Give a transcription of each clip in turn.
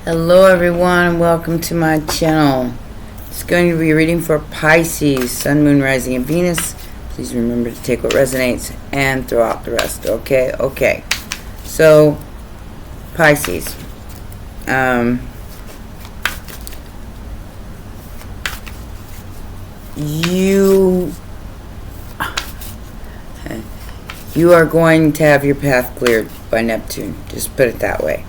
Hello everyone and welcome to my channel. It's going to be a reading for Pisces, Sun, Moon, Rising, and Venus. Please remember to take what resonates and throw out the rest, okay? Okay. So, Pisces. You are going to have your path cleared by Neptune. Just put it that way.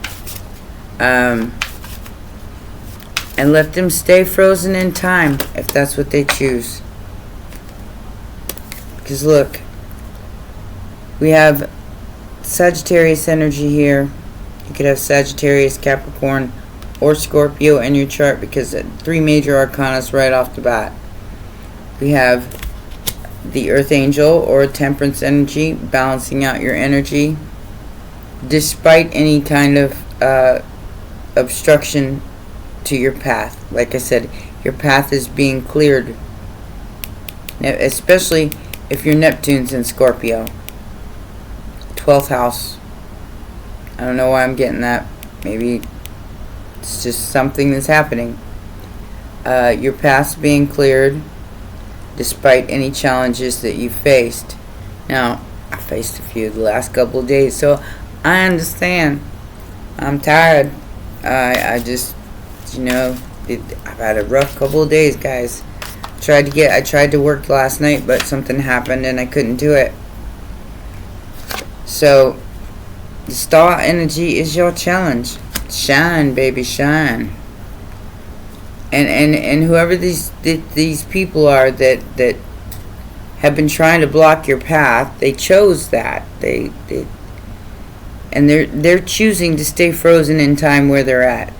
And let them stay frozen in time if that's what they choose. Because look, we have Sagittarius energy here. You could have Sagittarius, Capricorn, or Scorpio in your chart because three major arcana right off the bat. We have the Earth Angel or Temperance energy balancing out your energy despite any kind of obstruction to your path. Like I said, your path is being cleared, especially if your Neptune's in Scorpio, 12th house. I don't know why I'm getting that. Maybe it's just something that's happening. Your path's being cleared despite any challenges that you faced. Now, I faced a few the last couple of days, so I understand. I'm tired. I just, I've had a rough couple of days, guys. I tried to work last night, but something happened and I couldn't do it. So, the star energy is your challenge. Shine, baby, shine. And whoever these people are that have been trying to block your path, they chose that. And they're choosing to stay frozen in time where they're at.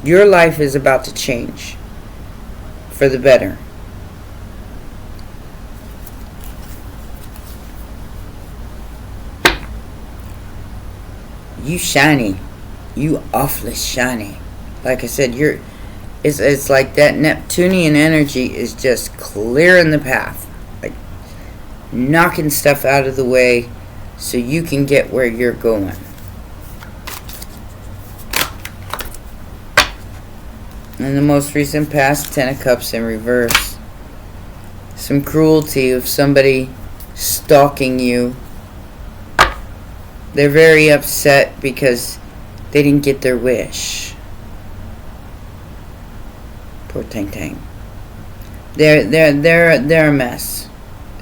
Your life is about to change for the better. You shiny. You awfully shiny. Like I said, it's like that Neptunian energy is just clearing the path. Like knocking stuff out of the way so you can get where you're going. In the most recent past, 10 of Cups in reverse. Some cruelty of somebody stalking you. They're very upset because they didn't get their wish. Poor Tang Tang. They're a mess.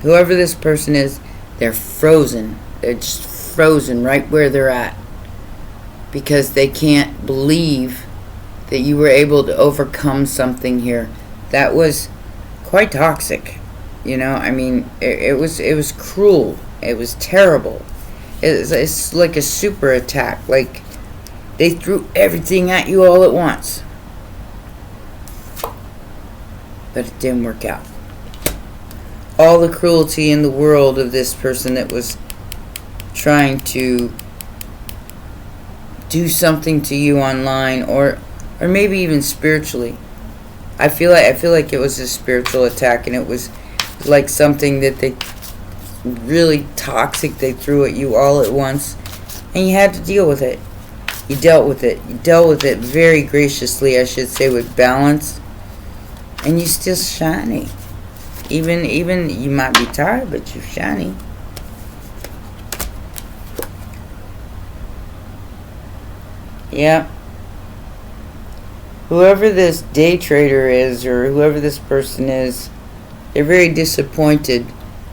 Whoever this person is, they're frozen. They're just frozen right where they're at because they can't believe that you were able to overcome something here that was quite toxic. It was cruel. It was terrible. It's like a super attack. Like they threw everything at you all at once, but it didn't work out. All the cruelty in the world of this person that was trying to do something to you online or maybe even spiritually. I feel like it was a spiritual attack, and it was like something that they really toxic they threw at you all at once, and you had to deal with it. You dealt with it. You dealt with it very graciously, I should say, with balance, and you're still shiny. Even you might be tired, but you're shiny. Yeah. Whoever this day trader is, or whoever this person is, they're very disappointed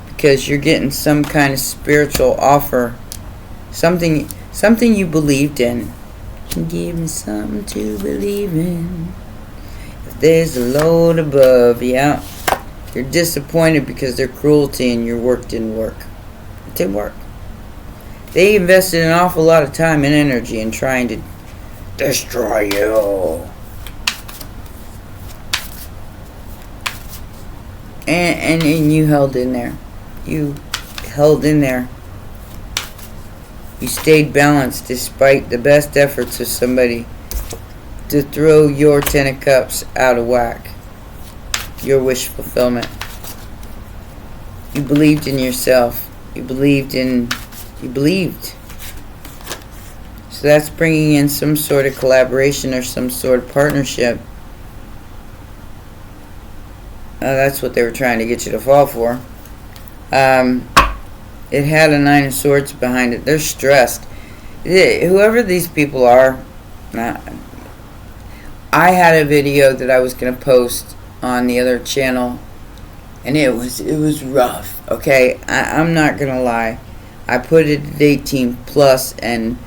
because you're getting some kind of spiritual offer. Something you believed in. Give me something to believe in. If there's a load above, yeah. You're disappointed because their cruelty and your work didn't work. It didn't work. They invested an awful lot of time and energy in trying to destroy you. And you held in there. You held in there. You stayed balanced despite the best efforts of somebody to throw your 10 of Cups out of whack. Your wish fulfillment. You believed in yourself. You believed. So So that's bringing in some sort of collaboration or some sort of partnership. That's what they were trying to get you to fall for. It had a 9 of Swords behind it. They're stressed. Whoever these people are, I had a video that I was going to post on the other channel, and it was rough. Okay, I'm not going to lie. I put it at 18 plus, and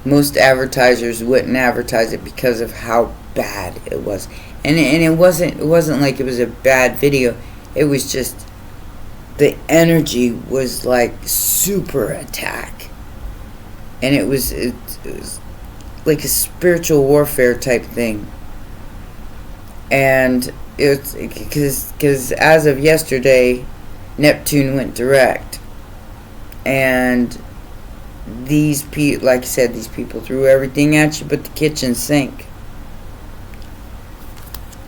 most advertisers wouldn't advertise it because of how bad it was. And it wasn't like it was a bad video. It was just the energy was like super attack, and it was like a spiritual warfare type thing. And it's because as of yesterday, Neptune went direct, and these people, like I said, these people threw everything at you but the kitchen sink,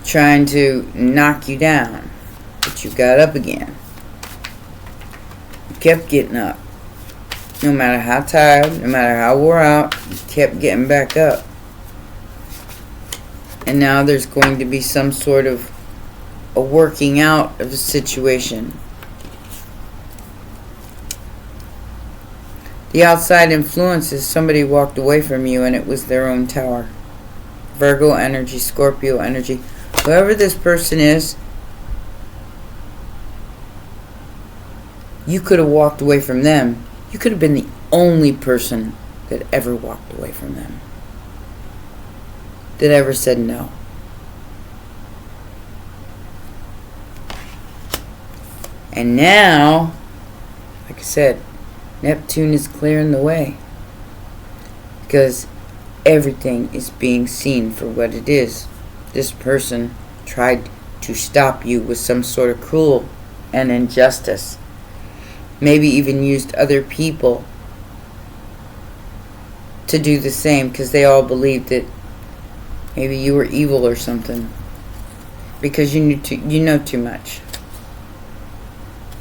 trying to knock you down, but you got up again. You kept getting up. No matter how tired, no matter how wore out, you kept getting back up. And now there's going to be some sort of a working out of the situation. The outside influence is somebody walked away from you and it was their own tower. Virgo energy, Scorpio energy. Whoever this person is, you could have walked away from them. You could have been the only person that ever walked away from them, that ever said no. And now, like I said, Neptune is clearing the way, because everything is being seen for what it is. This person tried to stop you with some sort of cruel and injustice. Maybe even used other people to do the same, because they all believed that maybe you were evil or something, because you know too much.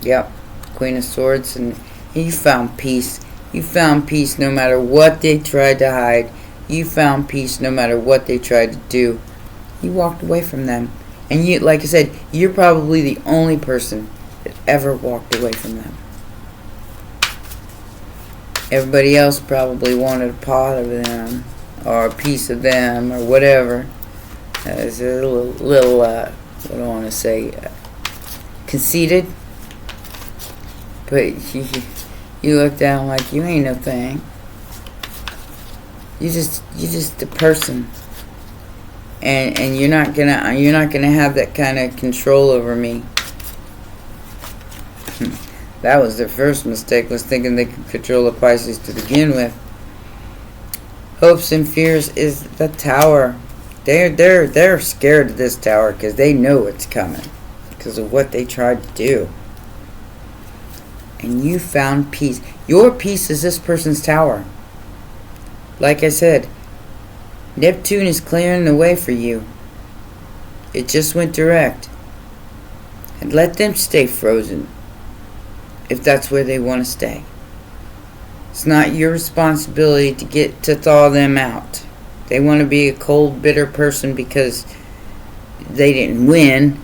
Yep, Queen of Swords, and you found peace. You found peace no matter what they tried to hide. You found peace no matter what they tried to do. You walked away from them. And you, like I said, you're probably the only person that ever walked away from them. Everybody else probably wanted a part of them, or a piece of them, or whatever. It's a little what do I want to say, conceited. But you look down like you ain't no thing. You just a person, and you're not gonna have that kind of control over me. That was their first mistake, was thinking they could control the Pisces to begin with. Hopes and fears is the tower. They're scared of this tower because they know it's coming, because of what they tried to do. And you found peace. Your peace is this person's tower. Like I said, Neptune is clearing the way for you. It just went direct. And let them stay frozen, if that's where they want to stay. It's not your responsibility to thaw them out. They want to be a cold, bitter person because they didn't win,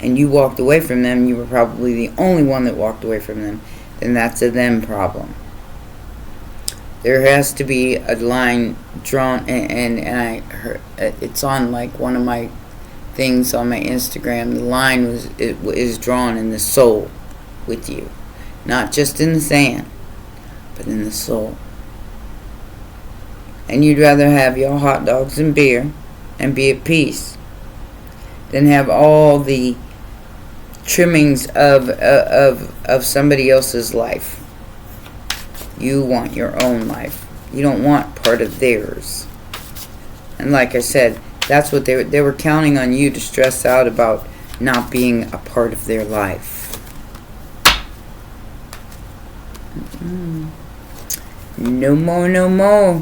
and you walked away from them. You were probably the only one that walked away from them. Then that's a them problem. There has to be a line drawn, and I heard it's on like one of my things on my Instagram. The line is drawn in the soul with you, not just in the sand, but in the soul. And you'd rather have your hot dogs and beer and be at peace than have all the trimmings of somebody else's life. You want your own life. You don't want part of theirs. And like I said, that's what they were counting on you to stress out about not being a part of their life. No more, no more.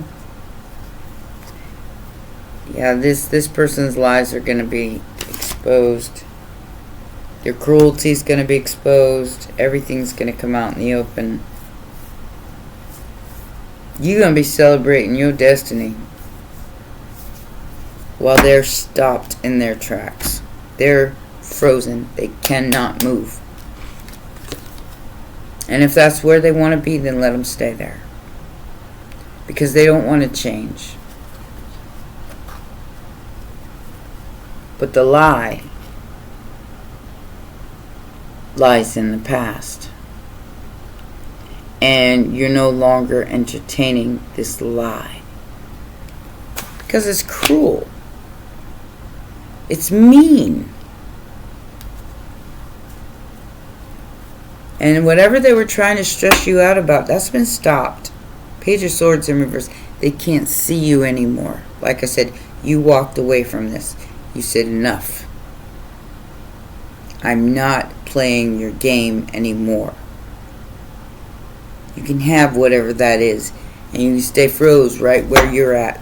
Yeah, this person's lies are going to be exposed. Their cruelty is going to be exposed. Everything's going to come out in the open. You're going to be celebrating your destiny while they're stopped in their tracks. They're frozen. They cannot move. And if that's where they want to be, then let them stay there. Because they don't want to change. But the lie lies in the past. And you're no longer entertaining this lie. Because it's cruel. It's mean. And whatever they were trying to stress you out about, that's been stopped. Page of Swords in reverse. They can't see you anymore. Like I said, you walked away from this. You said enough. I'm not playing your game anymore. You can have whatever that is. And you can stay froze right where you're at.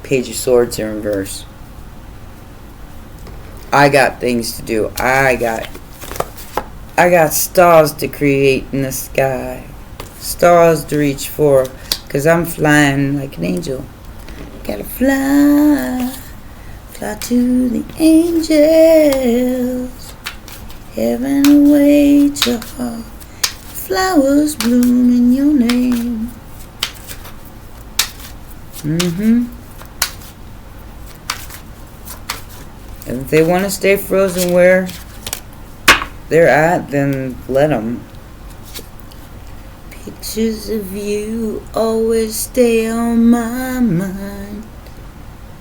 Page of Swords in reverse. I got things to do. I got stars to create in the sky. Stars to reach for. Because I'm flying like an angel. Gotta fly. Fly to the angels. Heaven awaits your heart. Flowers bloom in your name. And if they want to stay frozen where they're at, then let them. Pictures of you always stay on my mind.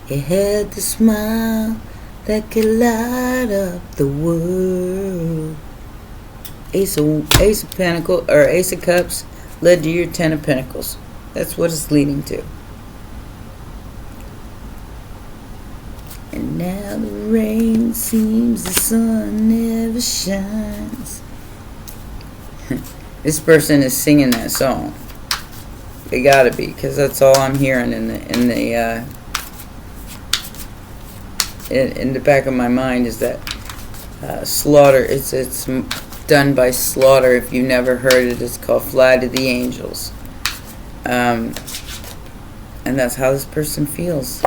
You had the smile that could light up the world. Ace of Pentacles, or Ace of Cups, led to your Ten of Pentacles. That's what it's leading to. And now the rain seems the sun never shines. This person is singing that song. They gotta be, because that's all I'm hearing in the back of my mind is that Slaughter. It's done by Slaughter. If you've never heard it, it's called Fly to the Angels. And that's how this person feels.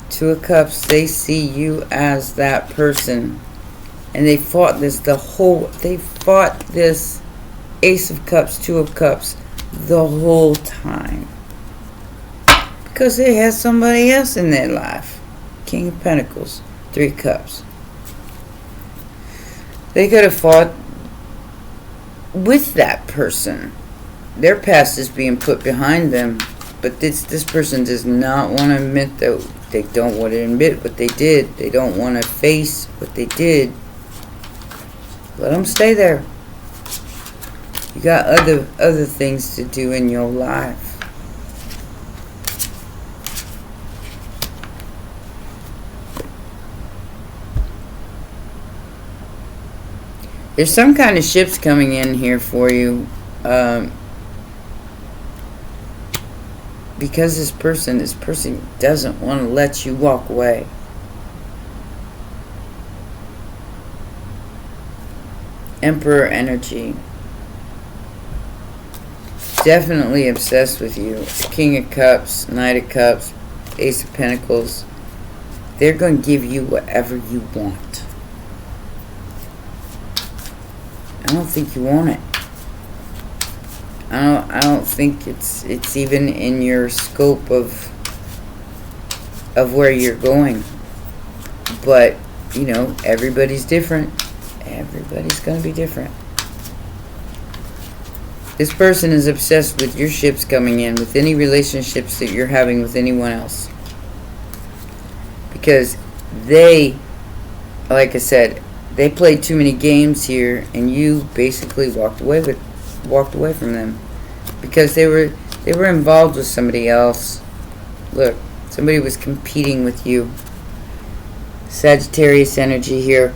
Two of Cups, they see you as that person. And they fought this Ace of Cups, Two of Cups, the whole time. Because they had somebody else in their life. King of Pentacles, Three Cups. They could have fought with that person. Their past is being put behind them. But this person does not want to admit that they don't want to admit what they did. They don't want to face what they did. Let them stay there. You got other things to do in your life. There's some kind of ships coming in here for you. Because this person doesn't want to let you walk away. Emperor energy. Definitely obsessed with you. King of Cups, Knight of Cups, Ace of Pentacles. They're going to give you whatever you want. I don't think you want it. I don't think it's even in your scope of where you're going. But, you know, everybody's different. Everybody's going to be different. This person is obsessed with your ships coming in, with any relationships that you're having with anyone else. Because they, like I said, they played too many games here, and you basically walked away from them because they were involved with somebody else. Look, somebody was competing with you. Sagittarius energy here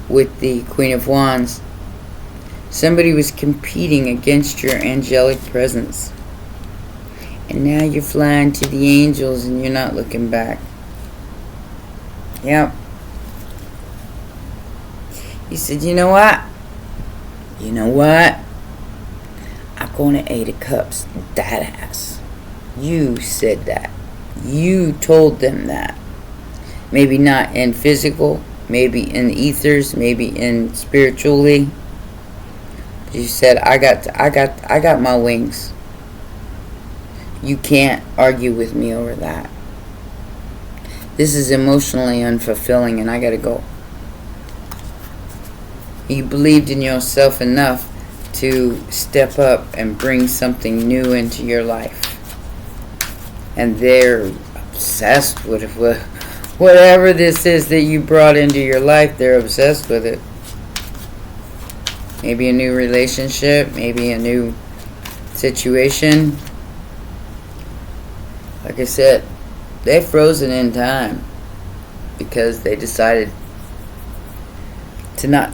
with the Queen of Wands. Somebody was competing against your angelic presence. And now you're flying to the angels and you're not looking back. Yep. You said, you know what? I'm going to 8 of Cups. That ass. You said that. You told them that. Maybe not in physical, maybe in ethers, maybe in spiritually. But you said, I got my wings. You can't argue with me over that. This is emotionally unfulfilling and I gotta go. You believed in yourself enough to step up and bring something new into your life. And they're obsessed with it. Whatever this is that you brought into your life, they're obsessed with it. Maybe a new relationship, maybe a new situation. Like I said, they're frozen in time because they decided to not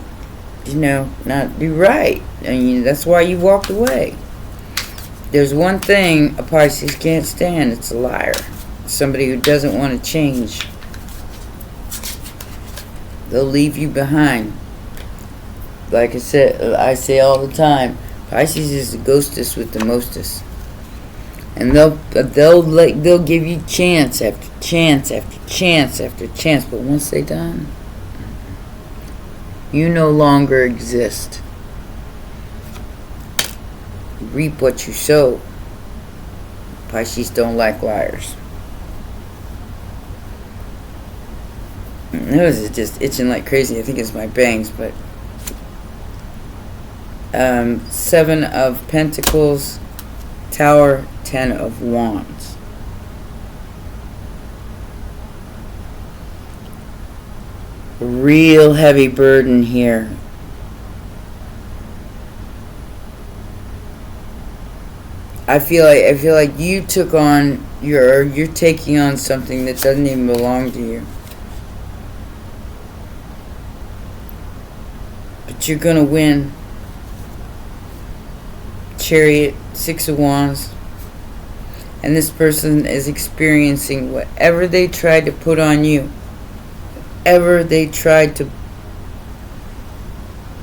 do right. I mean, that's why you walked away. There's one thing a Pisces can't stand. It's a liar. Somebody who doesn't want to change. They'll leave you behind. Like I said, I say all the time, Pisces is the ghostess with the mostest. And they'll give you chance after chance after chance after chance, but once they're done, you no longer exist. You reap what you sow. Pisces don't like liars. Nose is just itching like crazy. I think it's my bangs, but 7 of Pentacles, Tower, 10 of Wands. Real heavy burden here. I feel like you took on you're taking on something that doesn't even belong to you. But you're gonna win. Chariot, 6 of Wands. And this person is experiencing whatever they tried to put on you. Whatever they tried to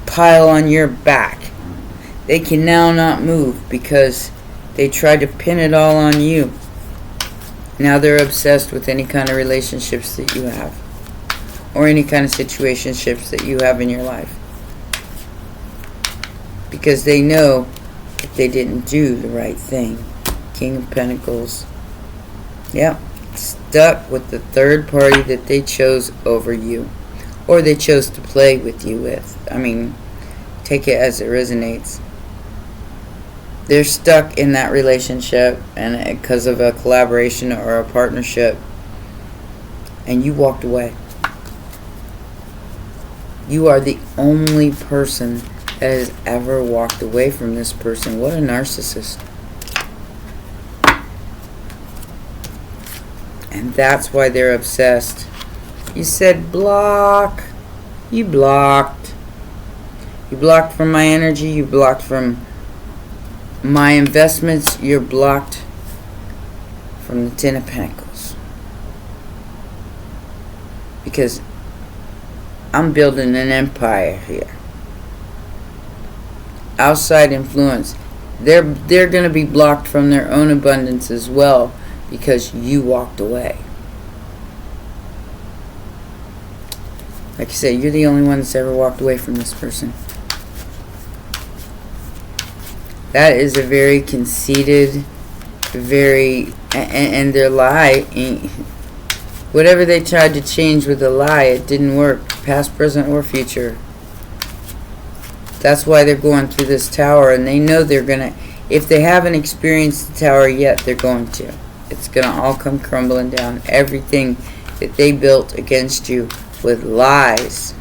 pile on your back. They can now not move because they tried to pin it all on you. Now they're obsessed with any kind of relationships that you have. Or any kind of situationships that you have in your life. Because they know that they didn't do the right thing. King of Pentacles. Yep. Stuck with the third party that they chose over you. Or they chose to play with you with. I mean, take it as it resonates. They're stuck in that relationship and because of a collaboration or a partnership. And you walked away. You are the only person that has ever walked away from this person. What a narcissist. And that's why they're obsessed. You said block. You blocked. You blocked from my energy. You blocked from my investments. You're blocked from the 10 of Pentacles. Because I'm building an empire here. Outside influence. They're going to be blocked from their own abundance as well. Because you walked away. Like I said, you're the only one that's ever walked away from this person. That is a very conceited, and their lie, whatever they tried to change with a lie, it didn't work. Past, present, or future. That's why they're going through this tower, and they know they're going to, if they haven't experienced the tower yet, they're going to. It's going to all come crumbling down. Everything that they built against you with lies.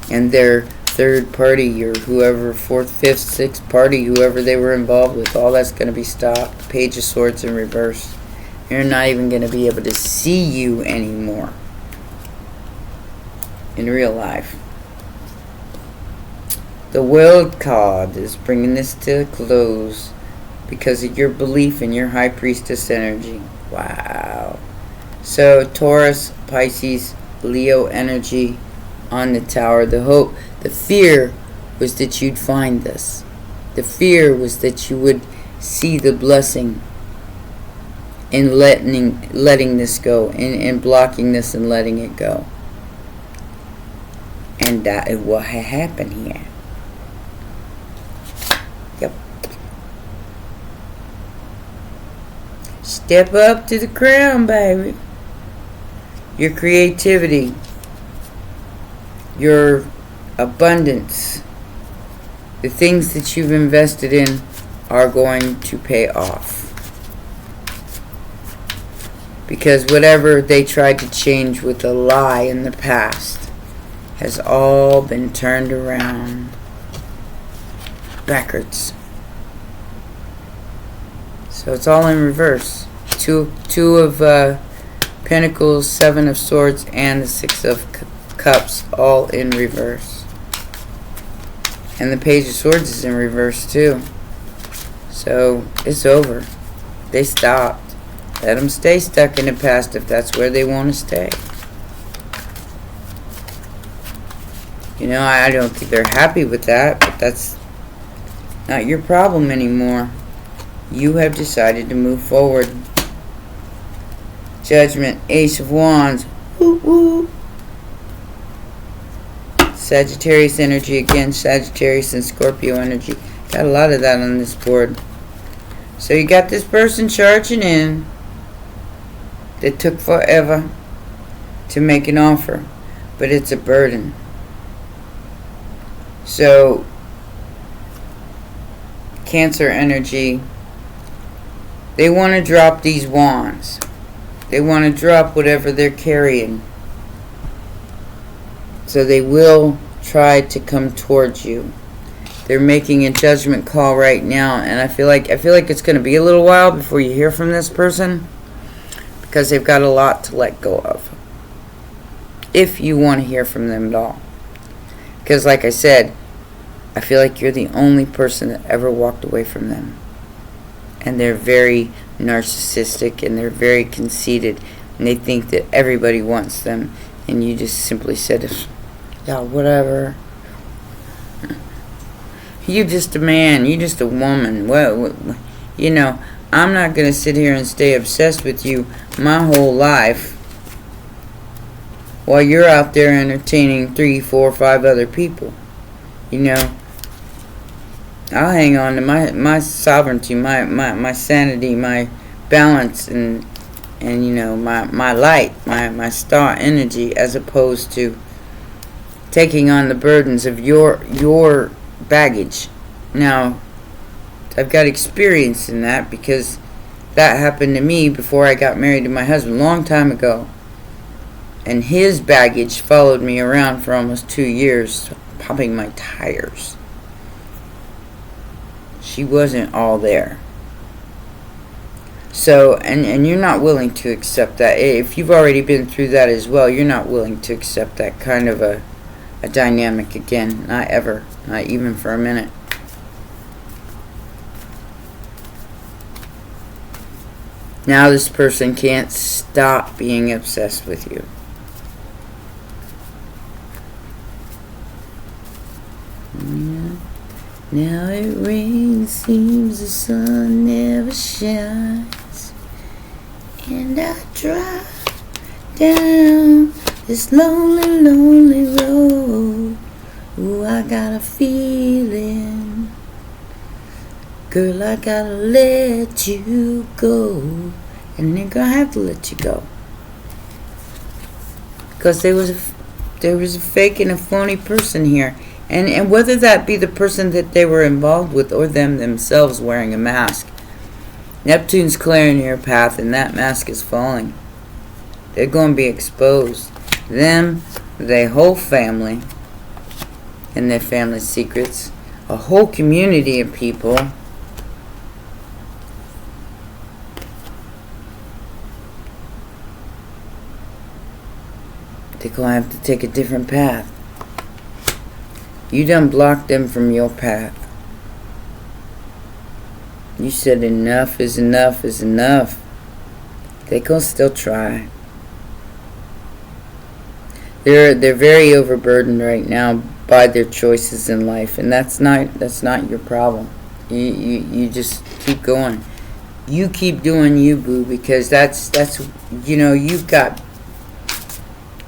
And their third party or whoever, fourth, fifth, sixth party, whoever they were involved with, all that's going to be stopped. Page of Swords in reverse. You're not even going to be able to see you anymore. In real life. The World card is bringing this to a close. Because of your belief in your High Priestess energy. Wow. So, Taurus, Pisces, Leo energy on the tower. The hope, the fear was that you'd find this. The fear was that you would see the blessing in letting this go, in blocking this and letting it go. And that is what had happened here. Yep. Step up to the crown, baby. Your creativity, your abundance, the things that you've invested in are going to pay off. Because whatever they tried to change with a lie in the past has all been turned around backwards. So it's all in reverse. Two of Pentacles, 7 of Swords, and the 6 of Cups, all in reverse. And the Page of Swords is in reverse too. So it's over. They stopped. Let them stay stuck in the past if that's where they want to stay. You know, I don't think they're happy with that, but that's not your problem anymore. You have decided to move forward. Judgment, Ace of Wands. Woo woo. Sagittarius energy again. Sagittarius and Scorpio energy. Got a lot of that on this board. So you got this person charging in that took forever to make an offer, but it's a burden. So Cancer energy, they want to drop these wands. They want to drop whatever they're carrying. So they will try to come towards you. They're making a judgment call right now, and I feel like it's going to be a little while before you hear from this person, because they've got a lot to let go of. If you want to hear from them at all. Because like I said, I feel like you're the only person that ever walked away from them. And they're very narcissistic, and they're very conceited, and they think that everybody wants them, and you just simply said, yeah, whatever. You just a man, you just a woman. Well, you know, I'm not going to sit here and stay obsessed with you my whole life while you're out there entertaining 3, 4, 5 other people. You know, I'll hang on to my sovereignty, my sanity, my balance, and you know, my light, my star energy, as opposed to taking on the burdens of your baggage. Now, I've got experience in that, because that happened to me before I got married to my husband a long time ago. And his baggage followed me around for almost 2 years, popping my tires. She wasn't all there. So, and you're not willing to accept that. If you've already been through that as well, you're not willing to accept that kind of a dynamic again. Not ever. Not even for a minute. Now this person can't stop being obsessed with you. Now it rains, seems the sun never shines, and I drive down this lonely, lonely road. Ooh, I got a feeling, girl, I gotta let you go. And they're gonna have to let you go, because there was a fake and a phony person here. And whether that be the person that they were involved with, or them themselves wearing a mask, Neptune's clearing your path, and that mask is falling. They're going to be exposed. Them, their whole family, and their family secrets, a whole community of people. They're going to have to take a different path. You done blocked them from your path. You said enough is enough is enough. They gonna still try. They're very overburdened right now by their choices in life, and that's not your problem. You just keep going. You keep doing you, boo, because that's you've got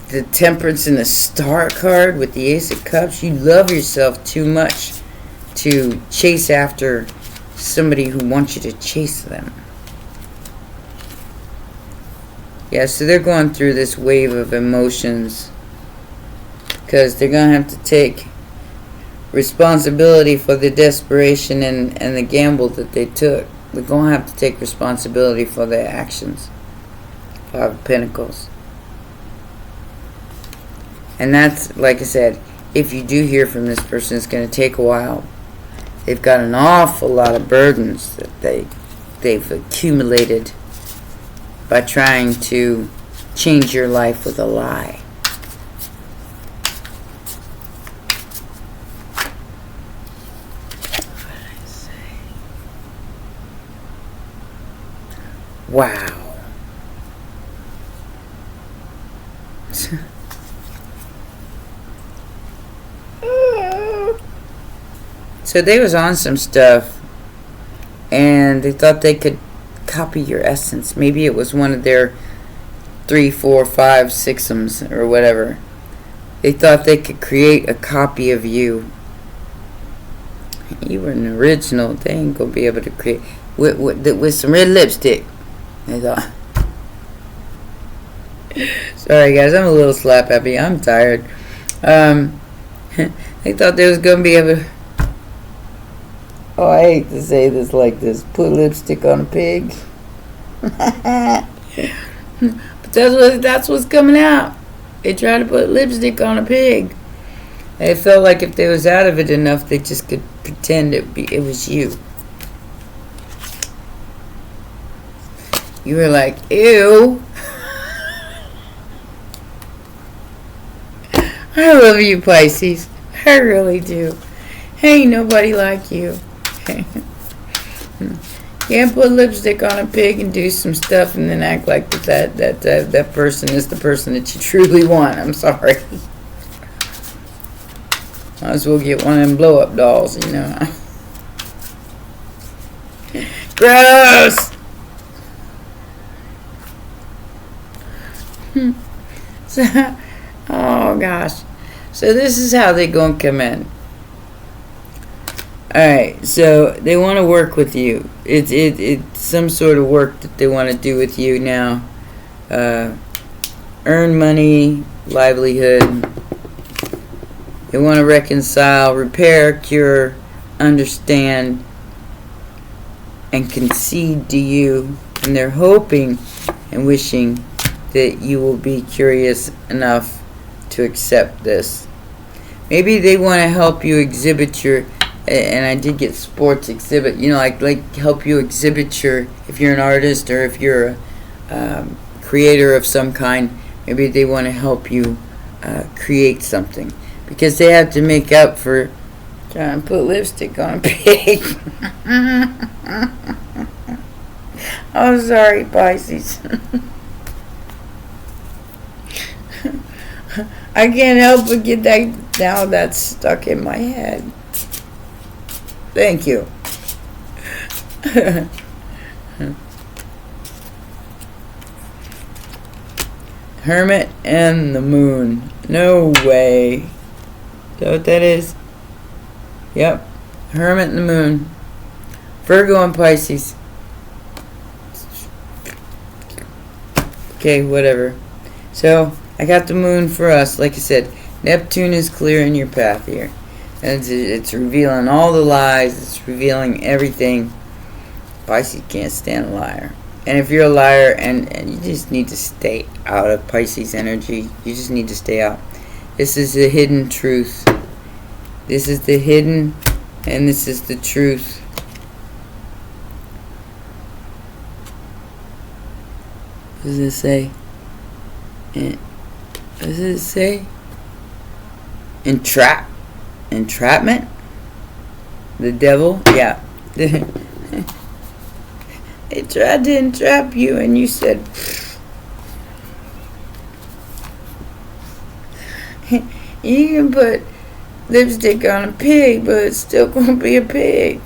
the Temperance and the Star card with the Ace of Cups. You love yourself too much to chase after somebody who wants you to chase them. Yeah, so they're going through this wave of emotions because they're going to have to take responsibility for the desperation and the gamble that they took. They're going to have to take responsibility for their actions. Five of Pentacles. And that's, like I said, if you do hear from this person, it's going to take a while. They've got an awful lot of burdens that they've accumulated by trying to change your life with a lie. What did I say? Wow. So they was on some stuff, and they thought they could copy your essence. Maybe it was one of their 3, 4, 5, 6ums or whatever. They thought they could create a copy of you. You were an original. They ain't gonna be able to create with some red lipstick. They thought. Sorry guys, I'm a little slap happy. I'm tired. They thought they was gonna be able to. Oh, I hate to say this like this. Put lipstick on a pig. But that's what's coming out. They try to put lipstick on a pig. They felt like if they was out of it enough, they just could pretend it was you. You were like, ew. I love you, Pisces. I really do. Ain't nobody like you. Can't put lipstick on a pig and do some stuff and then act like that person is the person that you truly want. I'm sorry. Might as well get one of them blow-up dolls, you know. Gross! So, oh gosh. So this is how they're going to come in. Alright, so they want to work with you. It's some sort of work that they want to do with you now. Earn money, livelihood. They want to reconcile, repair, cure, understand, and concede to you. And they're hoping and wishing that you will be curious enough to accept this. Maybe they want to help you exhibit your... And I did get sports exhibit, you know, like help you exhibit your, if you're an artist or if you're a creator of some kind, maybe they want to help you create something. Because they have to make up for trying to put lipstick on a pig. I'm sorry, Pisces. I can't help but get that, now that's stuck in my head. Thank you. Hermit and the Moon. No way. Is that what that is? Yep. Hermit and the Moon. Virgo and Pisces. Okay, whatever. So, I got the Moon for us. Like I said, Neptune is clearing your path here. And it's revealing all the lies. It's revealing everything. Pisces can't stand a liar. And if you're a liar and you just need to stay out of Pisces energy, you just need to stay out. This is the hidden truth. This is the hidden, and this is the truth. What does it say? What does it say? Entrapment? The devil? Yeah. They tried to entrap you and you said, you can put lipstick on a pig, but it's still going to be a pig.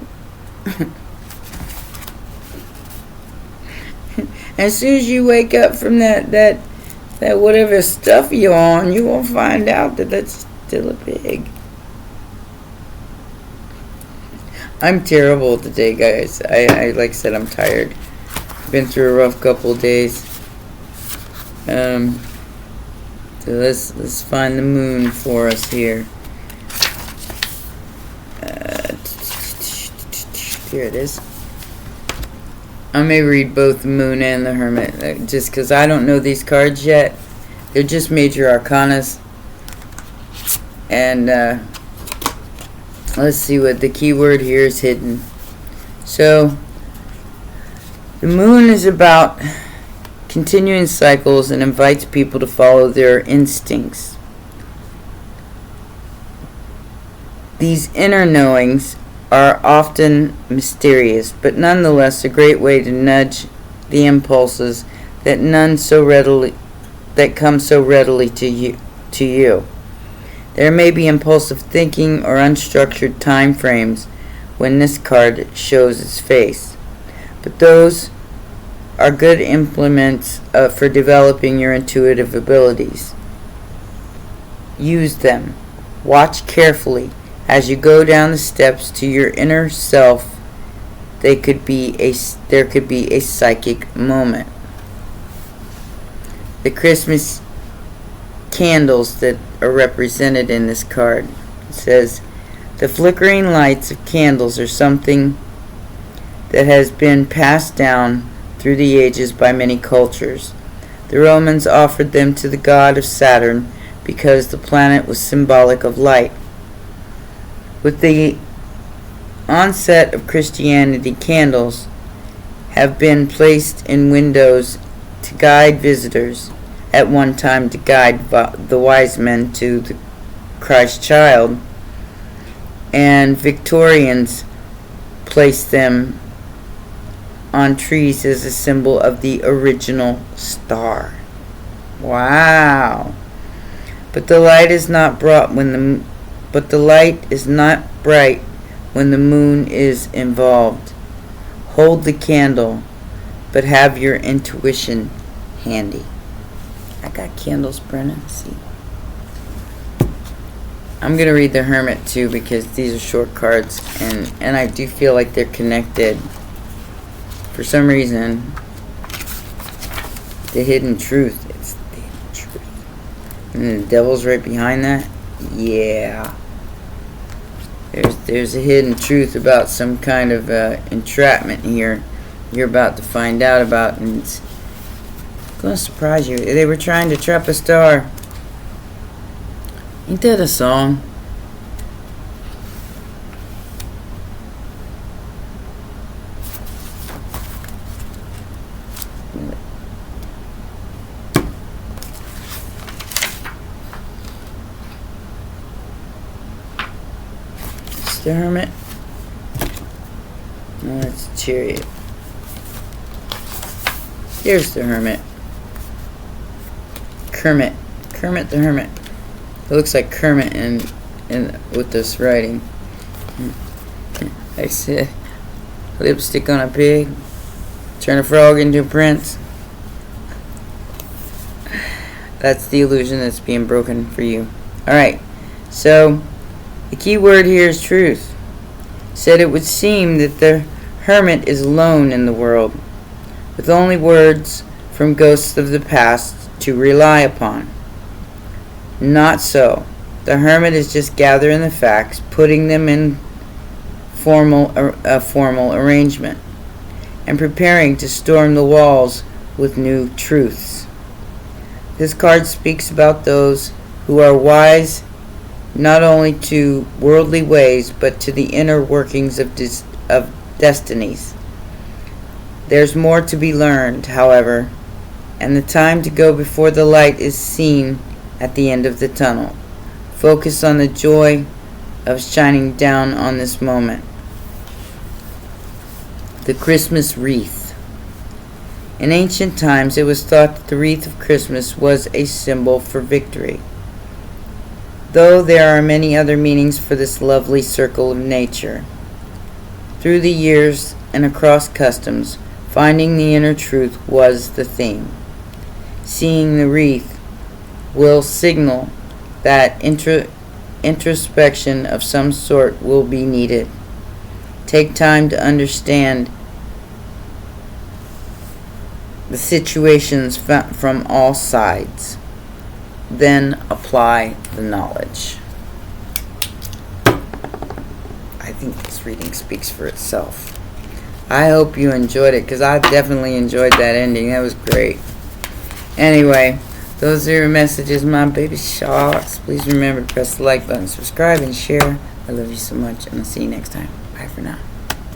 As soon as you wake up from that whatever stuff you're on, you will find out that that's still a pig. I'm terrible today, guys. I like I said, I'm tired. Been through a rough couple of days. So let's find the moon for us here. Here it is. I may read both the moon and the hermit, just because I don't know these cards yet. They're just major arcanas. And let's see what the keyword here is hidden. So, the moon is about continuing cycles and invites people to follow their instincts. These inner knowings are often mysterious, but nonetheless a great way to nudge the impulses that come so readily to you. There may be impulsive thinking or unstructured time frames when this card shows its face, but those are good implements for developing your intuitive abilities. Use them. Watch carefully as you go down the steps to your inner self. There could be a psychic moment. The Christmas candles that are represented in this card. It says, the flickering lights of candles are something that has been passed down through the ages by many cultures. The Romans offered them to the god of Saturn because the planet was symbolic of light. With the onset of Christianity, candles have been placed in windows to guide visitors, at one time to guide the wise men to the Christ child, and Victorians placed them on trees as a symbol of the original star. Wow. But the light is not bright when the moon is involved. Hold the candle, but have your intuition handy. I got candles burning. See. I'm going to read the Hermit too, because these are short cards, and I do feel like they're connected. For some reason, the hidden truth. It's the hidden truth. And the devil's right behind that. Yeah. There's a hidden truth about some kind of entrapment here. You're about to find out about, and it's going to surprise you. They were trying to trap a star. Ain't that a song? It's the Hermit. No, it's a Chariot. Here's the Hermit. Kermit the Hermit. It looks like Kermit in with this writing. I said, lipstick on a pig, turn a frog into a prince. That's the illusion that's being broken for you. Alright, so the key word here is truth. Said it would seem that the hermit is alone in the world, with only words from ghosts of the past to rely upon. Not so. The hermit is just gathering the facts, putting them in a formal arrangement, and preparing to storm the walls with new truths. This card speaks about those who are wise not only to worldly ways, but to the inner workings of destinies. There's more to be learned, however, and the time to go before the light is seen at the end of the tunnel. Focus on the joy of shining down on this moment. The Christmas wreath. In ancient times, it was thought that the wreath of Christmas was a symbol for victory, though there are many other meanings for this lovely circle of nature. Through the years and across customs, finding the inner truth was the theme. Seeing the wreath will signal that introspection of some sort will be needed. Take time to understand the situations from all sides. Then apply the knowledge. I think this reading speaks for itself. I hope you enjoyed it, because I definitely enjoyed that ending. That was great. Anyway, those are your messages, my baby sharks. Please remember to press the like button, subscribe, and share. I love you so much, and I'll see you next time. Bye for now.